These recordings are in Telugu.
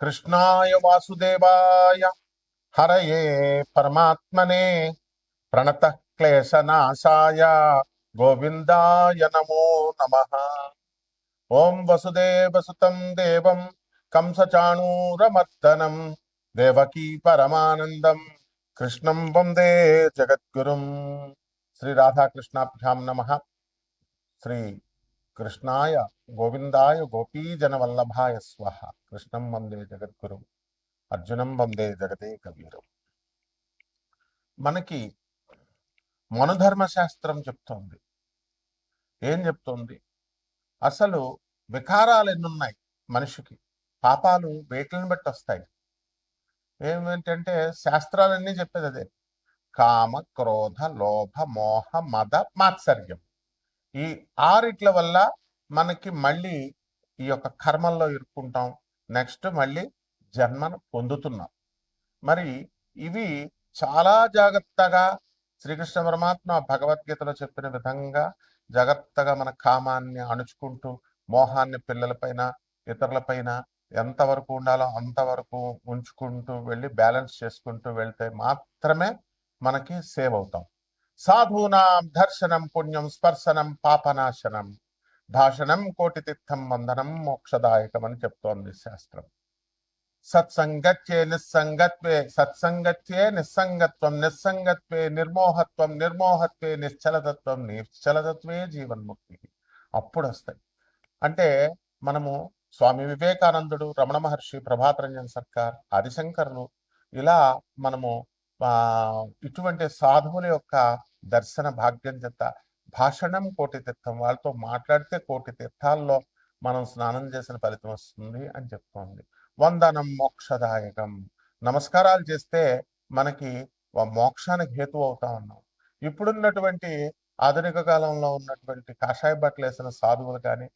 कृष्णाय वासुदेवाय हरये परमात्मने प्रणतः क्लेशनाशाय गोविन्दाय नमो नमः। ओं वसुदेवसुतं देवं कंसचाणूरमर्दनं देवकी परमानन्दं कृष्णं वन्दे जगद्गुरुं। श्री राधा कृष्णाभ्यां नमः। श्री कृष्णाय गोविंदाय गोपीजनवल्लभाय स्वाहा। कृष्णं वंदे जगद्गुरुं అర్జునం వందే జగదే కబీరం. మనకి మనుధర్మ శాస్త్రం చెప్తోంది. ఏం చెప్తోంది? అసలు వికారాలు ఎన్నున్నాయి మనిషికి, పాపాలు వేటిని బట్టి వస్తాయి. ఏమిటంటే శాస్త్రాలన్నీ చెప్పేది అదే. కామ, క్రోధ, లోభ, మోహ, మద, మాత్సర్యం. ఈ ఆరిట్ల వల్ల మనకి మళ్ళీ ఈ యొక్క కర్మల్లో ఇరుక్కుంటాం. నెక్స్ట్ మళ్ళీ జన్మను పొందుతున్నాం. మరి ఇవి చాలా జాగ్రత్తగా శ్రీకృష్ణ పరమాత్మ భగవద్గీతలో చెప్పిన విధంగా జాగ్రత్తగా మన కామాన్ని అణుచుకుంటూ, మోహాన్ని పిల్లలపైన ఇతరులపైన ఎంతవరకు ఉండాలో అంతవరకు ఉంచుకుంటూ వెళ్ళి బ్యాలెన్స్ చేసుకుంటూ వెళ్తే మాత్రమే మనకి సేవ్ అవుతాం. సాధూనాం దర్శనం పుణ్యం స్పర్శనం పాపనాశనం భాషణం కోటి తీర్థం వందనం మోక్షదాయకం అని చెప్తోంది శాస్త్రం. సత్సంగత్యే నిస్సంగత్వే సత్సంగత్యే నిస్సంగత్వం నిస్సంగత్వే నిర్మోహత్వం నిర్మోహత్వే నిశ్చలతత్వం నిశ్చలతత్వే జీవన్ముక్తి. అప్పుడు వస్తాయి. అంటే మనము స్వామి వివేకానందుడు, రమణ మహర్షి, ప్రభాతరంజన్ సర్కార్, ఆదిశంకరులు, ఇలా మనము ఇటువంటి సాధువుల యొక్క దర్శన భాగ్యం చేత భాషణం కోటి తీర్థం, వాళ్ళతో మాట్లాడితే కోటి తీర్థాల్లో మనం స్నానం చేసిన ఫలితం వస్తుంది అని చెప్తోంది. వందనం మోక్షదాయకం, నమస్కారాలు చేస్తే మనకి మోక్షానికి హేతు అవుతా ఉన్నాం. ఇప్పుడున్నటువంటి ఆధునిక కాలంలో ఉన్నటువంటి కాషాయ బట్టలు వేసిన సాధువులు కానీ,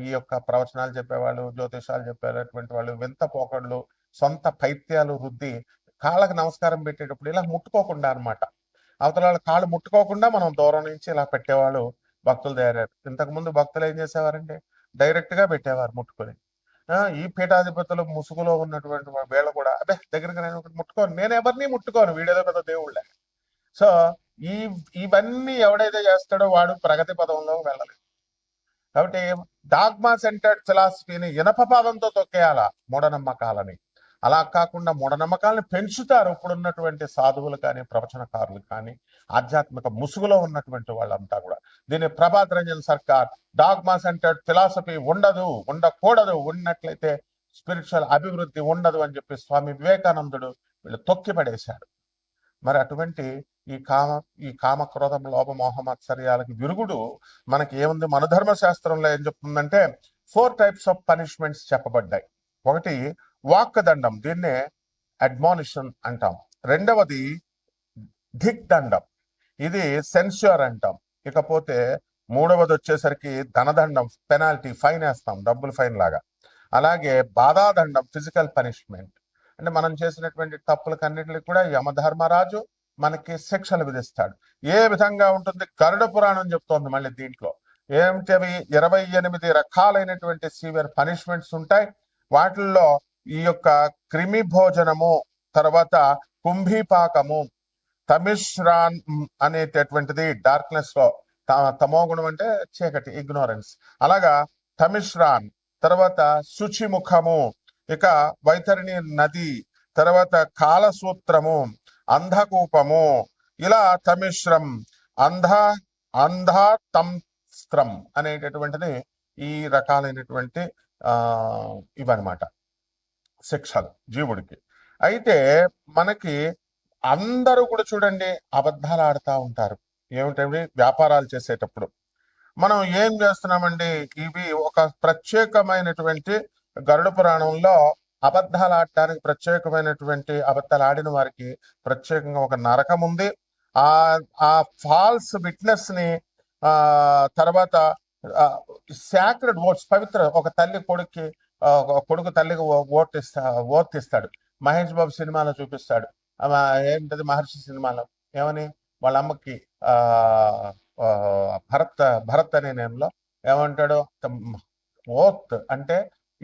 ఈ యొక్క ప్రవచనాలు చెప్పేవాళ్ళు, జ్యోతిషాలు చెప్పేటటువంటి వాళ్ళు వింత పోకళ్ళు, సొంత పైత్యాలు రుద్ది కాళ్ళకి నమస్కారం పెట్టేటప్పుడు ఇలా ముట్టుకోకుండా అనమాట, అవతల వాళ్ళ కాళ్ళు ముట్టుకోకుండా మనం దూరం నుంచి ఇలా పెట్టేవాళ్ళు భక్తులు తయారయ్యారు. ఇంతకుముందు భక్తులు ఏం చేసేవారంటే డైరెక్ట్ గా పెట్టేవారు ముట్టుకొని. ఈ పీఠాధిపతులు ముసుగులో ఉన్నటువంటి వీళ్ళ కూడా అదే దగ్గరికి నేను ముట్టుకోను, నేను ఎవరిని ముట్టుకోను, వీడేదో పెద్ద దేవుళ్ళే. సో ఇవన్నీ ఎవడైతే చేస్తాడో వాడు ప్రగతి పదంలో వెళ్ళలేదు. కాబట్టి డాగ్మా సెంటర్డ్ ఫిలాసఫీని ఇనప పాదంతో తొక్కేయాల మూఢనమ్మకాలని. అలా కాకుండా మూఢనమ్మకాలను పెంచుతారు ఇప్పుడున్నటువంటి సాధువులు కానీ, ప్రవచనకారులు కానీ, ఆధ్యాత్మిక ముసుగులో ఉన్నటువంటి వాళ్ళంతా కూడా. దీన్ని Prabhat Ranjan Sarkar dogma centred philosophy ఉండదు, ఉండకూడదు, ఉన్నట్లయితే స్పిరిచువల్ అభివృద్ధి ఉండదు అని చెప్పి స్వామి వివేకానందుడు వీళ్ళు తొక్కి పడేశాడు. మరి అటువంటి ఈ కామ క్రోధ లోభ మోహ మత్సర్యాలకి విరుగుడు మనకి ఏముంది? మన ధర్మశాస్త్రంలో ఏం చెప్తుందంటే 4 టైప్స్ ఆఫ్ పనిష్మెంట్స్ చెప్పబడ్డాయి. ఒకటి వాక్ దండం, దీన్నే అడ్మానిషన్ అంటాం. రెండవది ధిక్ దండం, ఇది సెన్స్యూర్ అంటాం. ఇకపోతే మూడవది వచ్చేసరికి ధనదండం, పెనాల్టీ, ఫైన్ వేస్తాం, డబ్బులు ఫైన్ లాగా. అలాగే బాధాదండం, ఫిజికల్ పనిష్మెంట్. అంటే మనం చేసినటువంటి తప్పులకన్నిటికి కూడా యమధర్మరాజు మనకి శిక్షలు విధిస్తాడు. ఏ విధంగా ఉంటుంది? గరుడ పురాణం చెప్తోంది. మళ్ళీ దీంట్లో ఏమిటవి 28 రకాలైనటువంటి సివియర్ పనిష్మెంట్స్ ఉంటాయి. వాటిల్లో ఈ యొక్క క్రిమి భోజనము, తర్వాత కుంభీపాకము, తమిశ్రాన్ అనేటటువంటిది డార్క్నెస్ లో, తమోగుణం అంటే చీకటి, ఇగ్నోరెన్స్, అలాగా తమిశ్రాన్, తర్వాత శుచిముఖము, ఇక వైతరిణి నది, తర్వాత కాలసూత్రము, అంధకూపము, ఇలా తమిశ్రం, అంధాతంస్త్రం అనేటటువంటిది ఈ రకాలైనటువంటి ఇవన్నమాట శిక్షలు జీవుడికి. అయితే మనకి అందరూ కూడా చూడండి అబద్ధాలు ఆడుతూ ఉంటారు. ఏమిటంటే వ్యాపారాలు చేసేటప్పుడు మనం ఏం చేస్తున్నామండి? ఇవి ఒక ప్రత్యేకమైనటువంటి గరుడ పురాణంలో అబద్ధాలు ఆడటానికి ప్రత్యేకమైనటువంటి, అబద్ధాలు ఆడిన వారికి ప్రత్యేకంగా ఒక నరకం ఉంది. ఆ ఫాల్స్ విట్నెస్ ని తర్వాత సాక్రెడ్ ఓట్స్, పవిత్ర, ఒక తల్లి కొడుక్కి, కొడుకు తల్లికి ఓర్తిస్తాడు. మహేష్ బాబు సినిమాలో చూపిస్తాడు. ఏంటది మహర్షి సినిమాలో ఏమని వాళ్ళ అమ్మకి భరత్ అనే నేమ్లో ఏమంటాడు? ఓత్ అంటే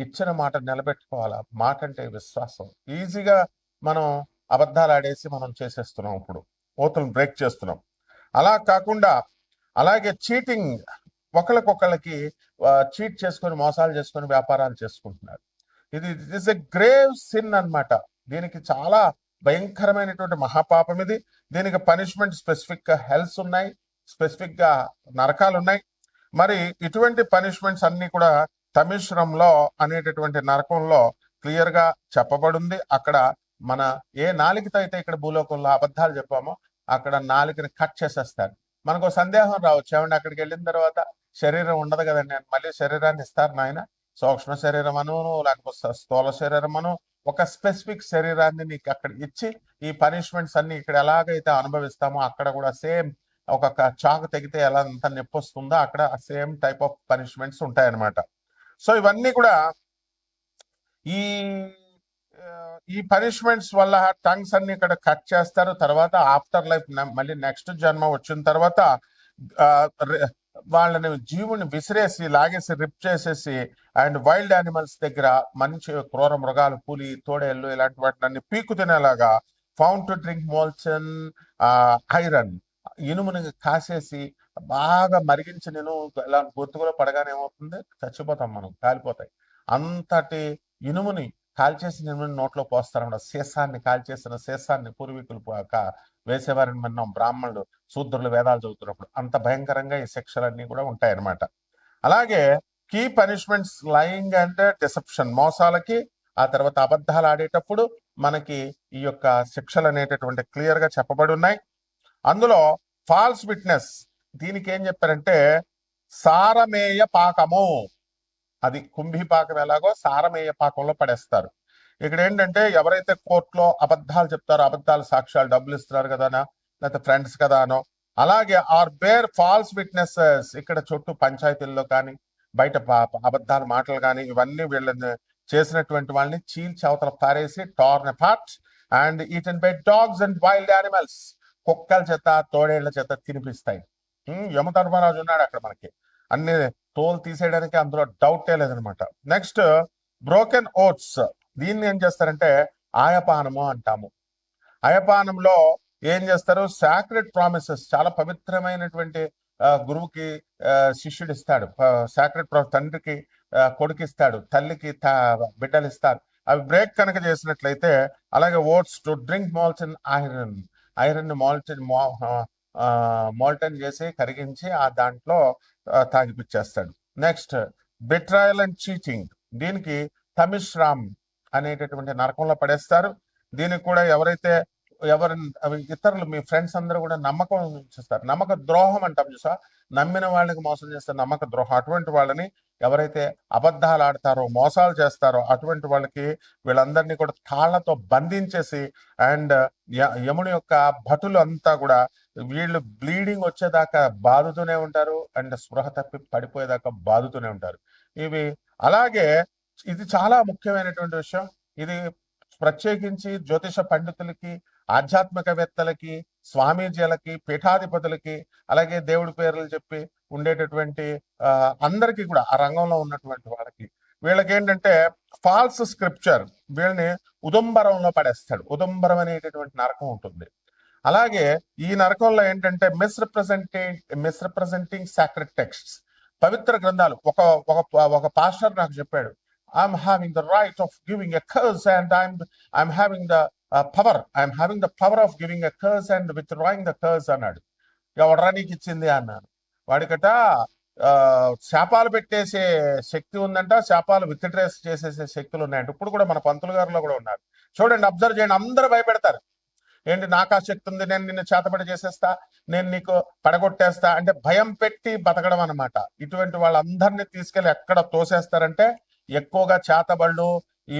ఇచ్చిన మాట నిలబెట్టుకోవాలా. మాట అంటే విశ్వాసం. ఈజీగా మనం అబద్ధాలు ఆడేసి మనం చేసేస్తున్నాం, ఇప్పుడు ఓతులను బ్రేక్ చేస్తున్నాం. అలా కాకుండా అలాగే చీటింగ్, ఒకళ్ళకొకళ్ళకి చీట్ చేసుకొని మోసాలు చేసుకొని వ్యాపారాలు చేసుకుంటున్నారు. ఇది it is a grave sin అన్నమాట. దీనికి చాలా భయంకరమైనటువంటి మహాపాపం ఇది. దీనికి పనిష్మెంట్ స్పెసిఫిక్ గా హెల్స్ ఉన్నాయి, స్పెసిఫిక్ గా నరకాలు ఉన్నాయి. మరి ఇటువంటి పనిష్మెంట్స్ అన్ని కూడా తమిశ్రంలో అనేటటువంటి నరకంలో క్లియర్ గా చెప్పబడింది. అక్కడ మన ఏ నాలికతో అయితే ఇక్కడ భూలోకంలో అబద్ధాలు చెప్పామో అక్కడ నాలికని కట్ చేసేస్తారు. మనకు సందేహం రావచ్చు, ఏమంటే అక్కడికి వెళ్ళిన తర్వాత శరీరం ఉండదు కదండి, మళ్ళీ శరీరాన్ని ఇస్తారు నాయన, సూక్ష్మ శరీరం అను లేకపోతే స్థూల శరీరం అను, ఒక స్పెసిఫిక్ శరీరాన్ని నీకు అక్కడ ఇచ్చి ఈ పనిష్మెంట్స్ అన్ని ఇక్కడ ఎలాగైతే అనుభవిస్తామో అక్కడ కూడా సేమ్ ఒక చాకు తెగితే ఎలా అంత నొప్పి వస్తుందో అక్కడ సేమ్ టైప్ ఆఫ్ పనిష్మెంట్స్ ఉంటాయన్నమాట. సో ఇవన్నీ కూడా ఈ ఈ పనిష్మెంట్స్ వల్ల టంగ్స్ అన్ని ఇక్కడ కట్ చేస్తారు. తర్వాత ఆఫ్టర్ లైఫ్ మళ్ళీ నెక్స్ట్ జన్మ వచ్చిన తర్వాత వాళ్ళని జీవుని విసిరేసి లాగేసి రిప్ చేసేసి అండ్ వైల్డ్ యానిమల్స్ దగ్గర మంచి క్రూర మృగాలు, పులి, తోడేళ్ళు ఇలాంటి వాటిని పీకు తినేలాగా ఫౌండ్ టు డ్రింక్ మోల్సన్ ఐరన్, ఇనుముని కాసేసి బాగా మరిగించి నేను ఇలా గొంతుకులో పడగానే ఏమవుతుంది, చచ్చిపోతాం మనం, కాలిపోతాయి. అంతటి ఇనుముని కాల్చేసి ఇనుముని నోట్లో పోస్తారన్నమాట. సీసాన్ని కాల్చేసిన సీసాన్ని పూర్వీకులు వేసేవారని మనం బ్రాహ్మణులు, శూద్రులు వేదాలు చదువుతున్నప్పుడు అంత భయంకరంగా ఈ శిక్షలన్నీ కూడా ఉంటాయన్నమాట. అలాగే key punishments lying and deception, మోసాలకి ఆ తర్వాత అబద్ధాలు ఆడేటప్పుడు మనకి ఈ యొక్క శిక్షలు అనేటటువంటి క్లియర్ గా చెప్పబడి ఉన్నాయి. అందులో ఫాల్స్ విట్నెస్, దీనికి ఏం చెప్పారంటే సారమేయ పాకము, అది కుంభీ పాకం ఎలాగో సారమేయ పాకంలో పడేస్తారు. ఇక్కడ ఏంటంటే ఎవరైతే కోర్టులో అబద్ధాలు చెప్తారో, అబద్ధాలు సాక్ష్యాలు, డబ్బులు ఇస్తున్నారు కదానో లేకపోతే ఫ్రెండ్స్ కదానో, అలాగే ఆర్ బేర్ ఫాల్స్ విట్నెసెస్, ఇక్కడ చుట్టూ పంచాయతీల్లో కానీ బయట అబద్ధాల మాటలు కానీ ఇవన్నీ వీళ్ళని చేసినటువంటి వాళ్ళని చీల్చి అవతల పారేసి torn apart and eaten by dogs and wild animals, కుక్కల చేత తోడేళ్ల చేత తినిపిస్తాయి. యమధర్మరాజు ఉన్నాడు అక్కడ మనకి, అన్ని తోలు తీసేయడానికి అందులో డౌటే లేదనమాట. నెక్స్ట్ బ్రోకెన్ ఓట్స్, దీన్ని ఏం చేస్తారంటే ఆయపానము అంటాము. ఆయపానంలో ఏం చేస్తారు, సాక్రెడ్ ప్రామిసెస్, చాలా పవిత్రమైనటువంటి గురువుకి శిష్యుడు ఇస్తాడు, సాక్రెడ్ తండ్రికి కొడుకు ఇస్తాడు, తల్లికి బిడ్డలు ఇస్తారు. అవి బ్రేక్ కనుక చేసినట్లయితే, అలాగే oats to drink molten iron, iron molten చేసి కరిగించి ఆ దాంట్లో తాగిపిచ్చేస్తాడు. నెక్స్ట్ బిట్రాయల్ అండ్ చీటింగ్, దీనికి తమిశ్రామ్ అనేటటువంటి నరకంలో పడేస్తారు. దీనికి కూడా ఎవరైతే ఇతరులు మీ ఫ్రెండ్స్ అందరూ కూడా నమ్మకం ఉంచేస్తారు, నమ్మక ద్రోహం అంటాం చూసా, నమ్మిన వాళ్ళకి మోసం చేస్తారు, నమ్మక ద్రోహం. అటువంటి వాళ్ళని ఎవరైతే అబద్ధాలు ఆడతారో, మోసాలు చేస్తారో అటువంటి వాళ్ళకి వీళ్ళందరినీ కూడా తాళ్లతో బంధించేసి అండ్ యముని యొక్క భటులు అంతా కూడా వీళ్ళు బ్లీడింగ్ వచ్చేదాకా బాదుతూనే ఉంటారు అండ్ స్పృహ తప్పి పడిపోయేదాకా బాదుతూనే ఉంటారు. ఇవి అలాగే ఇది చాలా ముఖ్యమైనటువంటి విషయం. ఇది ప్రత్యేకించి జ్యోతిష పండితులకి, ఆధ్యాత్మికవేత్తలకి, స్వామీజీలకి, పీఠాధిపతులకి, అలాగే దేవుడి పేర్లు చెప్పి ఉండేటటువంటి అందరికీ కూడా ఆ రంగంలో ఉన్నటువంటి వాళ్ళకి, వీళ్ళకి ఏంటంటే ఫాల్స్ స్క్రిప్చర్, వీళ్ళని ఉదంబరంలో పడేస్తాడు. ఉదంబరం అనేటటువంటి నరకం ఉంటుంది. అలాగే ఈ నరకంలో ఏంటంటే మిస్రిప్రజెంటింగ్ సాక్రెడ్ టెక్స్ట్స్, పవిత్ర గ్రంథాలు. ఒక పాస్టర్ నాకు చెప్పాడు, I'm having the right of giving a curse and I'm having the power of giving a curse and withdrawing the curse అన్నాడు. ఎవడరా నీకు ఇచ్చింది అన్నాను. వాడికట శాపాలు పెట్టేసే శక్తి ఉందంట, శాపాలు విత్డ్రేస్ చేసేసే శక్తులు ఉన్నాయంట. ఇప్పుడు కూడా మన పంతులు గారిలో కూడా ఉన్నారు. చూడండి, అబ్జర్వ్ చేయండి, అందరూ భయపెడతారు. ఏంటి, నాకు ఆ శక్తి ఉంది, నేను నిన్ను చేతబడి చేసేస్తా, నేను నీకు పడగొట్టేస్తా అంటే భయం పెట్టి బతకడం అనమాట. ఇటువంటి వాళ్ళందరినీ తీసుకెళ్లి ఎక్కడ తోసేస్తారంటే, ఎక్కువగా చేతబళ్ళు, ఈ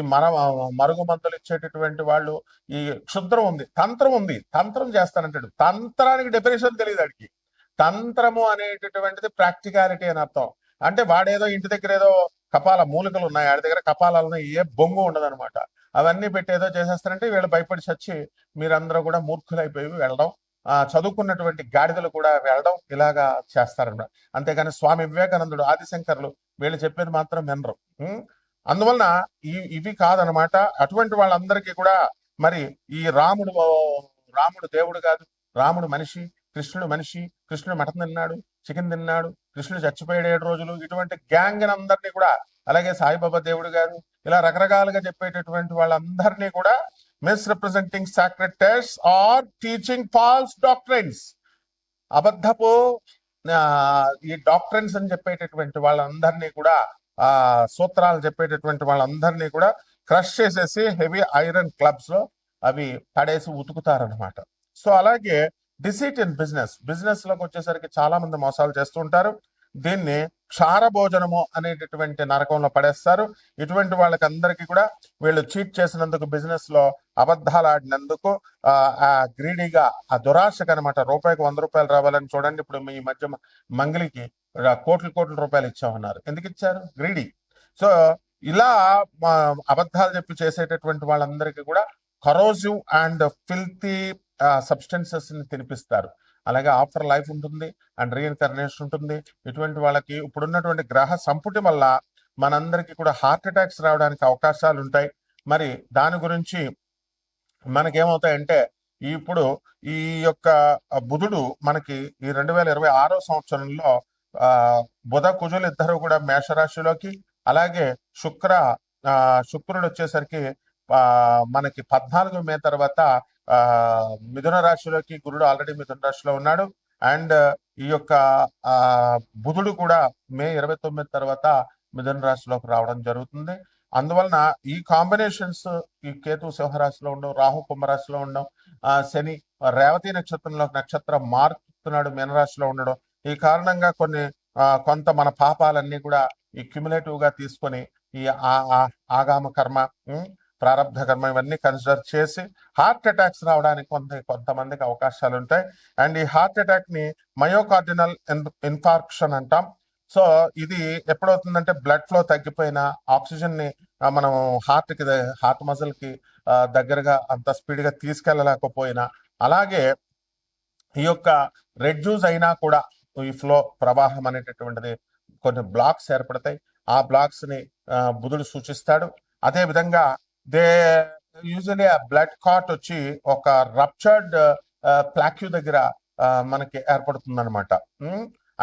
మరుగు మందులు ఇచ్చేటటువంటి వాళ్ళు, ఈ క్షుద్రం ఉంది, తంత్రం చేస్తానంటాడు. తంత్రానికి డెఫినేషన్ తెలియదు వాడికి. తంత్రము అనేటటువంటిది ప్రాక్టికాలిటీ అని అర్థం. అంటే వాడేదో ఇంటి దగ్గర ఏదో కపాల మూలికలు ఉన్నాయి, వాడి దగ్గర కపాలాలను ఏ బొంగు ఉండదనమాట. అవన్నీ పెట్టి ఏదో చేసేస్తారంటే వీళ్ళు భయపడి చచ్చి మీరందరూ కూడా మూర్ఖులైపోయి వెళ్ళడం, చదువుకున్నటువంటి గాడిదలు కూడా వెళ్ళడం, ఇలాగా చేస్తారన్నమాట. అంతేగాని స్వామి వివేకానందుడు, ఆదిశంకర్లు వీళ్ళు చెప్పేది మాత్రం వినరు. అందువలన ఇవి కాదనమాట. అటువంటి వాళ్ళందరికీ కూడా మరి ఈ రాముడు దేవుడు కాదు, రాముడు మనిషి, కృష్ణుడు మనిషి, కృష్ణుడు మటన్ తిన్నాడు, చికెన్ తిన్నాడు, కృష్ణుడు చచ్చిపోయాడు 7 రోజులు, ఇటువంటి గ్యాంగ్ అందరినీ కూడా, అలాగే సాయిబాబా దేవుడు గారు, ఇలా రకరకాలుగా చెప్పేటటువంటి వాళ్ళందరినీ కూడా misrepresenting sacred text or teaching false doctrines, అబద్ధపు ఈ డాక్ట్రైన్స్ అని చెప్పేటటువంటి వాళ్ళందరినీ కూడా, సూత్రాలు చెప్పేటటువంటి వాళ్ళందరినీ కూడా క్రష్ చేసేసి హెవీ ఐరన్ క్లబ్స్ లో అవి పడేసి ఉతుకుతారనమాట. సో అలాగే డిసీట్ ఇన్ బిజినెస్ లోకి వచ్చేసరికి చాలా మంది మోసాలు చేస్తూ ఉంటారు. దీన్ని క్షార భోజనము అనేటటువంటి నరకంలో పడేస్తారు. ఇటువంటి వాళ్ళకి అందరికీ కూడా వీళ్ళు చీట్ చేసినందుకు, బిజినెస్ లో అబద్ధాలు ఆడినందుకు, ఆ గ్రీడీగా, ఆ దురాశకు అనమాట, రూపాయికి 100 రూపాయలు రావాలని. చూడండి, ఇప్పుడు ఈ మధ్య మంగళికి కోట్ల రూపాయలు ఇచ్చామన్నారు. ఎందుకు ఇచ్చారు? గ్రీడీ. సో ఇలా అబద్ధాలు చెప్పి చేసేటటువంటి వాళ్ళందరికీ కూడా కరోజివ్ అండ్ ఫిల్తీ సబ్స్టెన్సెస్ ని తినిపిస్తారు. అలాగే ఆఫ్టర్ లైఫ్ ఉంటుంది అండ్ రీఇన్కర్నేషన్ ఉంటుంది. ఇటువంటి వాళ్ళకి ఇప్పుడున్నటువంటి గ్రహ సంపుటి వల్ల మనందరికీ కూడా హార్ట్ అటాక్స్ రావడానికి అవకాశాలు ఉంటాయి. మరి దాని గురించి మనకేమవుతాయంటే, ఇప్పుడు ఈ యొక్క బుధుడు మనకి ఈ 2026 సంవత్సరంలో బుధ కుజులు ఇద్దరు కూడా మేషరాశిలోకి, అలాగే శుక్రుడు వచ్చేసరికి మనకి 14 మే తర్వాత మిథున రాశిలోకి, గురుడు ఆల్రెడీ మిథున రాశిలో ఉన్నాడు. అండ్ ఈ యొక్క బుధుడు కూడా మే 29 తర్వాత మిథున రాశిలోకి రావడం జరుగుతుంది. అందువలన ఈ కాంబినేషన్స్, ఈ కేతు సింహరాశిలో ఉండడం, రాహు కుంభరాశిలో ఉండడం, శని రేవతి నక్షత్రం మారుతున్నాడు మీనరాశిలో ఉండడం, ఈ కారణంగా కొంత మన పాపాలన్నీ కూడా ఈ క్యుములేటివ్ గా తీసుకొని ఈ ఆగామ కర్మ, ప్రారంభ కర్మ ఇవన్నీ కన్సిడర్ చేసి హార్ట్ అటాక్స్ రావడానికి కొంతమందికి అవకాశాలు ఉంటాయి. అండ్ ఈ హార్ట్ అటాక్ ని మయోకార్డినల్ ఇన్ఫార్క్షన్ అంటాం. సో ఇది ఎప్పుడవుతుందంటే, బ్లడ్ ఫ్లో తగ్గిపోయినా, ఆక్సిజన్ ని మనం హార్ట్ మజిల్ కి దగ్గరగా అంత స్పీడ్ గా తీసుకెళ్ళలేకపోయినా, అలాగే ఈ యొక్క రెడ్యూస్ అయినా కూడా ఈ ఫ్లో ప్రవాహం అనేటటువంటిది కొన్ని బ్లాక్స్ ఏర్పడతాయి. ఆ బ్లాక్స్ ని బుధుడు సూచిస్తాడు. అదే విధంగా యూజువలీ ఆ బ్లడ్ కాట్ వచ్చి ఒక రప్చర్డ్ ప్లాక్యూ దగ్గర మనకి ఏర్పడుతుంది అనమాట.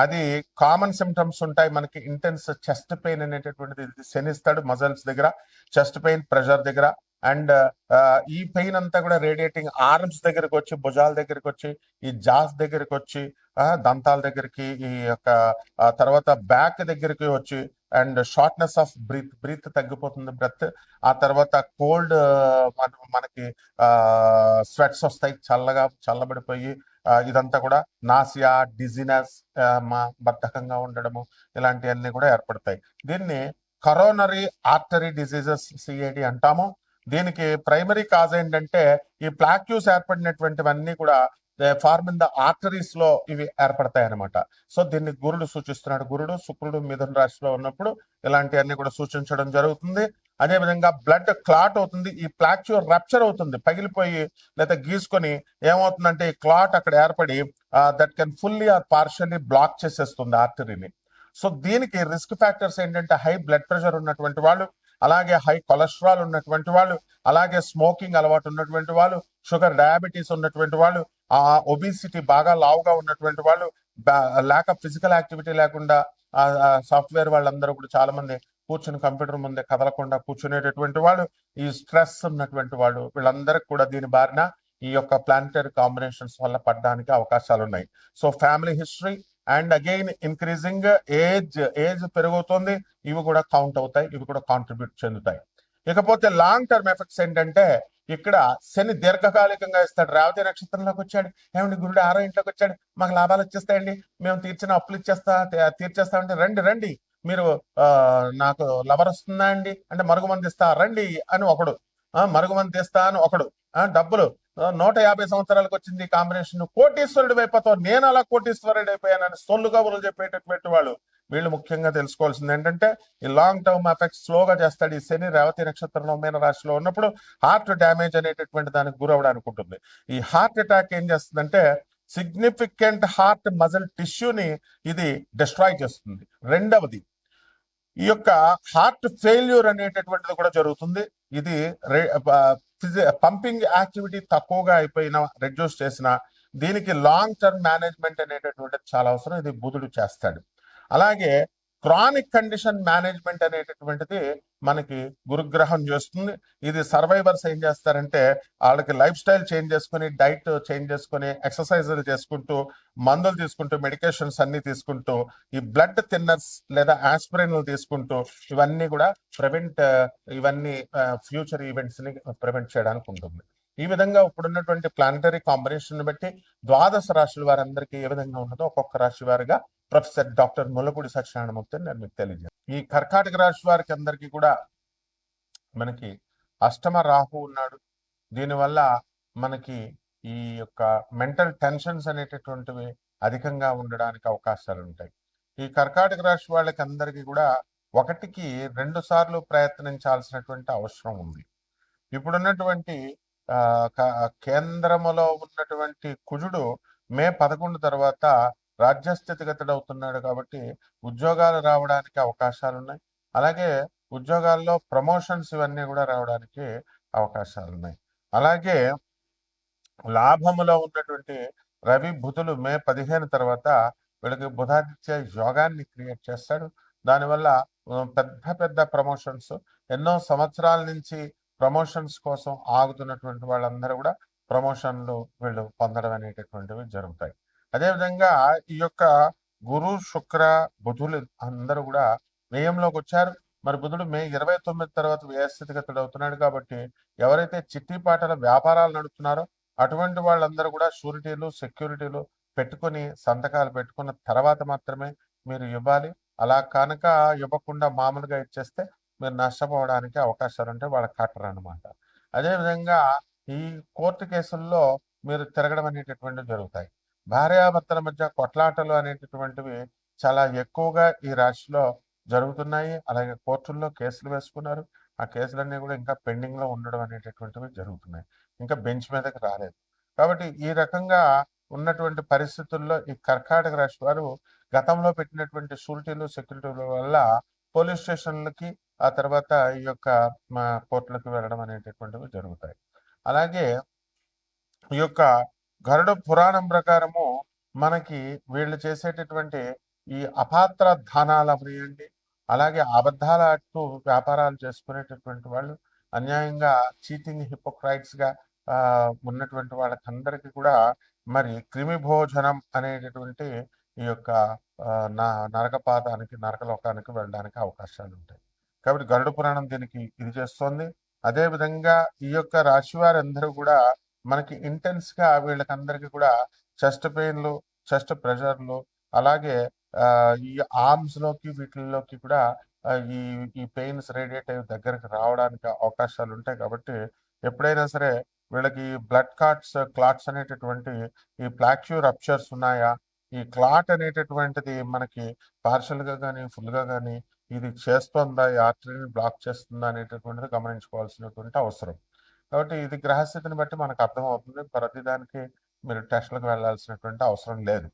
అది కామన్ సిమ్టమ్స్ ఉంటాయి మనకి. ఇంటెన్స్ చెస్ట్ పెయిన్ అనేటటువంటిది శనిస్తాడు మజిల్స్ దగ్గర, చెస్ట్ పెయిన్, ప్రెషర్ దగ్గర. అండ్ ఈ పెయిన్ అంతా కూడా రేడియేటింగ్ ఆర్మ్స్ దగ్గరకు వచ్చి, భుజాల దగ్గరికి వచ్చి, ఈ జాస్ దగ్గరికి వచ్చి, దంతాల దగ్గరికి, ఈ యొక్క తర్వాత బ్యాక్ దగ్గరికి వచ్చి, అండ్ షార్ట్నెస్ ఆఫ్ బ్రీత్ తగ్గిపోతుంది, బ్రెత్. ఆ తర్వాత కోల్డ్, మనకి స్వెట్స్ వస్తాయి, చల్లబడిపోయి, ఇదంతా కూడా నాసియా, డిజినెస్, బద్ధకంగా ఉండడము, ఇలాంటివన్నీ కూడా ఏర్పడతాయి. దీన్ని కరోనరీ ఆర్టరీ డిసీజెస్, సిఏడి అంటాము. దీనికి ప్రైమరీ కాజ్ ఏంటంటే, ఈ ప్లాక్యూస్ ఏర్పడినటువంటివన్నీ కూడా ఫార్మ్ ఇన్ ద ఆర్టరీస్ లో ఇవి ఏర్పడతాయి అనమాట. సో దీన్ని గురుడు సూచిస్తున్నాడు. గురుడు, శుక్రుడు మిథున రాశిలో ఉన్నప్పుడు ఇలాంటివన్నీ కూడా సూచించడం జరుగుతుంది. అదే విధంగా బ్లడ్ క్లాట్ అవుతుంది, ఈ ప్లాక్యూ రప్చర్ అవుతుంది, పగిలిపోయి లేదా గీసుకొని ఏమవుతుందంటే, ఈ క్లాట్ అక్కడ ఏర్పడి that can fully or partially block చేసేస్తుంది ఆర్టరీని. సో దీనికి రిస్క్ ఫ్యాక్టర్స్ ఏంటంటే, హై బ్లడ్ ప్రెషర్ ఉన్నటువంటి వాళ్ళు, అలాగే హై కొలెస్ట్రాల్ ఉన్నటువంటి వాళ్ళు, అలాగే స్మోకింగ్ అలవాటు ఉన్నటువంటి వాళ్ళు, షుగర్ డయాబెటీస్ ఉన్నటువంటి వాళ్ళు, ఒబిసిటీ బాగా లావుగా ఉన్నటువంటి వాళ్ళు, ల్యాక్ ఆఫ్ ఫిజికల్ యాక్టివిటీ లేకుండా, సాఫ్ట్వేర్ వాళ్ళందరూ కూడా చాలా మంది కూర్చుని కంప్యూటర్ ముందే కదలకుండా కూర్చునేటటువంటి వాళ్ళు, ఈ స్ట్రెస్ ఉన్నటువంటి వాళ్ళు, వీళ్ళందరికీ కూడా దీని బారిన ఈ యొక్క ప్లానిటరీ కాంబినేషన్స్ వల్ల పడడానికి అవకాశాలు ఉన్నాయి. So family history and again increasing age పెరుగుతుంది, ఇవి కూడా కౌంట్ అవుతాయి, ఇవి కూడా కాంట్రిబ్యూట్ చెందుతాయి. ఇకపోతే లాంగ్ టర్మ్ ఎఫెక్ట్స్ ఏంటంటే, ఇక్కడ శని దీర్ఘకాలికంగా ఇస్తాడు. రేవతి నక్షత్రంలోకి వచ్చాడు, ఏమండి గురుడు 6వ ఇంట్లోకి వచ్చాడు, మాకు లాభాలు వచ్చేస్తాయండి, మేము తీర్చిన అప్పులు తీర్చేస్తామంటే, రండి మీరు, నాకు లవర్ వస్తుందా అండి అంటే, మరుగుమంది ఇస్తా రండి అని ఒకడు, మరుగుమంది ఇస్తా అని ఒకడు, డబ్బులు 150 సంవత్సరాలకు వచ్చింది కాంబినేషన్, కోటీశ్వరుడు అయిపోతావు, నేను అలా కోటీశ్వరుడు అయిపోయానని సొల్లు కబుర్లు చెప్పేటటువంటి వాళ్ళు. వీళ్ళు ముఖ్యంగా తెలుసుకోవాల్సింది ఏంటంటే, ఈ లాంగ్ టర్మ్ ఎఫెక్ట్స్ స్లోగా చేస్తాడు. ఈ శని రేవతి నక్షత్రంలో మీన రాశిలో ఉన్నప్పుడు హార్ట్ డ్యామేజ్ అనేటటువంటి దానికి గురవడానికి ఉంటుంది. ఈ హార్ట్ అటాక్ ఏం చేస్తుందంటే, సిగ్నిఫికెంట్ హార్ట్ మజిల్ టిష్యూని ఇది డిస్ట్రాయ్ చేస్తుంది. రెండవది, ఈ యొక్క హార్ట్ ఫెయిల్యూర్ అనేటటువంటిది కూడా జరుగుతుంది. ఇది పంపింగ్ యాక్టివిటీ తక్కువగా అయిపోయినా రెడ్యూస్ చేసిన దీనికి లాంగ్ టర్మ్ మేనేజ్మెంట్ అనేటటువంటిది చాలా అవసరం. ఇది బుధుడు చేస్తాడు. అలాగే క్రానిక్ కండిషన్ మేనేజ్మెంట్ అనేటటువంటిది మనకి గురుగ్రహం చేస్తుంది. ఇది సర్వైవర్స్ ఏం చేస్తారంటే వాళ్ళకి లైఫ్ స్టైల్ చేంజ్ చేసుకుని, డైట్ చేంజ్ చేసుకుని, ఎక్సర్సైజులు చేసుకుంటూ, మందులు తీసుకుంటూ, మెడికేషన్స్ అన్ని తీసుకుంటూ, ఈ బ్లడ్ థిన్నర్స్ లేదా ఆస్పిరిన్లు తీసుకుంటూ ఇవన్నీ కూడా ఇవన్నీ ఫ్యూచర్ ఈవెంట్స్ ని ప్రివెంట్ చేయడానికి ఉంటుంది. ఈ విధంగా ఇప్పుడున్నటువంటి ప్లానటరీ కాంబినేషన్ బట్టి ద్వాదశ రాశుల వారందరికీ ఏ విధంగా ఉంటుందో ఒక్కొక్క రాశి వారిగా ప్రొఫెసర్ డాక్టర్ ముల్లపూడి సత్యనారాయణమూర్తి నేను మీకు తెలియజేస్తాను. ఈ కర్కాటక రాశి వారికి అందరికీ కూడా మనకి అష్టమ రాహు ఉన్నాడు. దీనివల్ల మనకి ఈ యొక్క మెంటల్ టెన్షన్స్ అనేటటువంటివి అధికంగా ఉండడానికి అవకాశాలు ఉంటాయి. ఈ కర్కాటక రాశి వాళ్ళకి అందరికీ కూడా 1కి 2 సార్లు ప్రయత్నించాల్సినటువంటి అవసరం ఉంది. ఇప్పుడున్నటువంటి కేంద్రములో ఉన్నటువంటి కుజుడు మే 11 తర్వాత రాజ్యస్థితిగతుడవుతున్నాడు కాబట్టి ఉద్యోగాలు రావడానికి అవకాశాలు ఉన్నాయి. అలాగే ఉద్యోగాల్లో ప్రమోషన్స్ ఇవన్నీ కూడా రావడానికి అవకాశాలు ఉన్నాయి. అలాగే లాభములో ఉన్నటువంటి రవి బుధులు మే 15 తర్వాత వీళ్ళకి బుధాదిత్య యోగాన్ని క్రియేట్ చేస్తాడు. దానివల్ల పెద్ద పెద్ద ప్రమోషన్స్, ఎన్నో సంవత్సరాల నుంచి ప్రమోషన్స్ కోసం ఆగుతున్నటువంటి వాళ్ళందరూ కూడా ప్రమోషన్లు వీళ్ళు పొందడం అనేటటువంటివి జరుగుతాయి. అదేవిధంగా ఈ యొక్క గురు శుక్ర బుధులు అందరూ కూడా వ్యయంలోకి వచ్చారు. మరి బుధుడు మే 29 తర్వాత వ్యయస్థితిగతుడు అవుతున్నాడు కాబట్టి ఎవరైతే చిట్టిపాటల వ్యాపారాలు నడుపుతున్నారో అటువంటి వాళ్ళందరూ కూడా షూరిటీలు, సెక్యూరిటీలు పెట్టుకుని సంతకాలు పెట్టుకున్న తర్వాత మాత్రమే మీరు ఇవ్వాలి. అలా కనుక ఇవ్వకుండా మామూలుగా ఇచ్చేస్తే మీరు నష్టపోవడానికి అవకాశాలు ఉంటే వాళ్ళకి కట్టరు అనమాట. అదేవిధంగా ఈ కోర్టు కేసుల్లో మీరు తిరగడం అనేటటువంటివి జరుగుతాయి. భార్యాభర్తల మధ్య కొట్లాటలు అనేటటువంటివి చాలా ఎక్కువగా ఈ రాశిలో జరుగుతున్నాయి. అలాగే కోర్టుల్లో కేసులు వేసుకున్నారు. ఆ కేసులన్నీ కూడా ఇంకా పెండింగ్ లో ఉండడం అనేటటువంటివి జరుగుతున్నాయి. ఇంకా బెంచ్ మీదకి రాలేదు. కాబట్టి ఈ రకంగా ఉన్నటువంటి పరిస్థితుల్లో ఈ కర్కాటక రాశి వారు గతంలో పెట్టినటువంటి షూరిటీలు, సెక్యూరిటీల వల్ల పోలీస్ స్టేషన్లకి, ఆ తర్వాత ఈ యొక్క కోర్టులకు వెళ్ళడం అనేటటువంటివి జరుగుతాయి. అలాగే ఈ యొక్క గరుడ పురాణం ప్రకారము మనకి వీళ్ళు చేసేటటువంటి ఈ అపాత్ర దానాలు అవ్వండి, అలాగే అబద్ధాల అట్టు వ్యాపారాలు చేసుకునేటటువంటి వాళ్ళు, అన్యాయంగా చీటింగ్ హిపోక్రైట్స్ గా ఉన్నటువంటి వాళ్ళకందరికీ కూడా మరి క్రిమి భోజనం అనేటటువంటి ఈ యొక్క నరకపాతానికి, నరకలోకానికి వెళ్ళడానికి అవకాశాలు ఉంటాయి. కాబట్టి గరుడ పురాణం దీనికి ఇది చేస్తోంది. అదే విధంగా ఈ యొక్క రాశి వారందరూ కూడా మనకి ఇంటెన్స్ గా వీళ్ళకందరికీ కూడా చెస్ట్ పెయిన్లు, చెస్ట్ ప్రెషర్లు, అలాగే ఈ ఆర్మ్స్ లోకి వీటిల్లోకి కూడా ఈ ఈ పెయిన్స్ రేడియేట్ అయ్యి దగ్గరికి రావడానికి అవకాశాలు ఉంటాయి. కాబట్టి ఎప్పుడైనా సరే వీళ్ళకి బ్లడ్ క్లాట్స్ అనేటటువంటి ఈ ప్లాక్యూ రప్చర్స్ ఉన్నాయా, ఈ క్లాట్ అనేటటువంటిది మనకి పార్షల్ గా కానీ ఫుల్ గా కానీ ఇది చేస్తుందా, ఈ ఆర్టరీని బ్లాక్ చేస్తుందా అనేటటువంటిది గమనించుకోవాల్సినటువంటి అవసరం. కాబట్టి ఇది గ్రహస్థితిని బట్టి మనకు అర్థమవుతుంది. ప్రతిదానికి మీరు టెస్టులకు వెళ్ళాల్సినటువంటి అవసరం లేదు.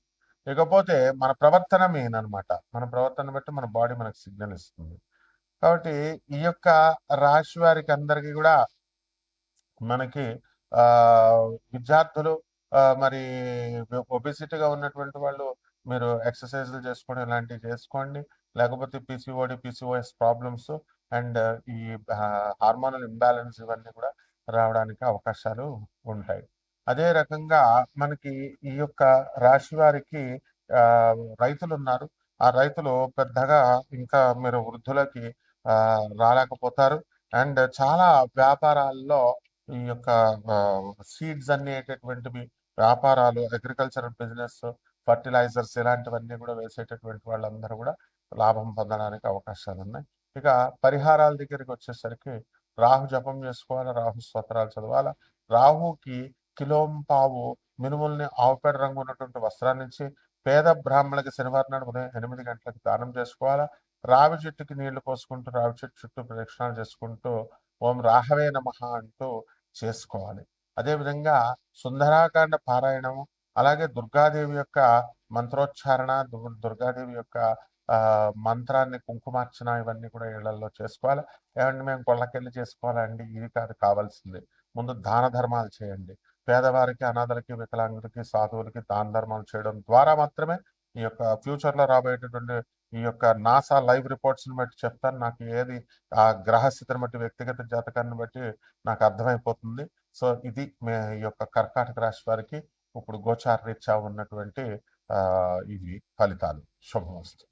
ఇకపోతే మన ప్రవర్తన మెయిన్ అనమాట. మన ప్రవర్తన బట్టి మన బాడీ మనకు సిగ్నల్ ఇస్తుంది. కాబట్టి ఈ యొక్క రాశి వారికి అందరికీ కూడా మనకి విద్యార్థులు మరి ఒబిసిటీగా ఉన్నటువంటి వాళ్ళు మీరు ఎక్సర్సైజ్లు చేసుకోండి, ఇలాంటివి చేసుకోండి. లేకపోతే పిసిఓఎస్ ప్రాబ్లమ్స్ అండ్ ఈ హార్మోనల్ ఇంబ్యాలెన్స్ ఇవన్నీ కూడా రావడానికి అవకాశాలు ఉంటాయి. అదే రకంగా మనకి ఈ యొక్క రాశి వారికి రైతులు ఉన్నారు. ఆ రైతులు పెద్దగా ఇంకా మీరు వృద్ధులకి రాలేకపోతారు. అండ్ చాలా వ్యాపారాల్లో ఈ యొక్క సీడ్స్ అనేటటువంటివి వ్యాపారాలు, అగ్రికల్చరల్ బిజినెస్, ఫర్టిలైజర్స్ ఇలాంటివన్నీ కూడా వేసేటటువంటి వాళ్ళందరూ కూడా లాభం పొందడానికి అవకాశాలు ఉన్నాయి. ఇక పరిహారాల దగ్గరికి వచ్చేసరికి రాహు జపం చేసుకోవాలి, రాహు స్తోత్రాలు చదవాలి. రాహుకి కిలోంపావు మినుముల్ని ఆవుపేడ రంగు ఉన్నటువంటి వస్త్రాన్ని ఇచ్చి పేద బ్రాహ్మణులకి శనివారం నాడు ఉదయం 8 గంటలకు దానం చేసుకోవాలా. రావి చెట్టుకి నీళ్లు పోసుకుంటూ రావి చెట్టు చుట్టూ ప్రదక్షిణాలు చేసుకుంటూ ఓం రాహవే నమః అంటూ చేసుకోవాలి. అదేవిధంగా సుందరాకాండ పారాయణము, అలాగే దుర్గాదేవి యొక్క మంత్రోచ్చారణ, దుర్గాదేవి యొక్క మంత్రాన్ని కుంకుమార్చన ఇవన్నీ కూడా ఇళ్లలో చేసుకోవాలి. ఏమండి మేము కొళ్ళకెళ్ళి చేసుకోవాలండి, ఇది కాదు కావాల్సింది. ముందు దాన ధర్మాలు చేయండి. పేదవారికి, అనాథలకి, వికలాంగులకి, సాధువులకి దాన ధర్మాలు చేయడం ద్వారా మాత్రమే ఈ యొక్క ఫ్యూచర్లో రాబోయేటటువంటి ఈ యొక్క నాసా లైవ్ రిపోర్ట్స్ని బట్టి చెప్తాను, నాకు ఏది ఆ గ్రహస్థితిని బట్టి, వ్యక్తిగత జాతకాన్ని బట్టి నాకు అర్థమైపోతుంది. సో ఇది ఈ యొక్క కర్కాటక రాశి వారికి ఇప్పుడు గోచార రీత్యా ఉన్నటువంటి ఇవి ఫలితాలు. శుభమస్తు.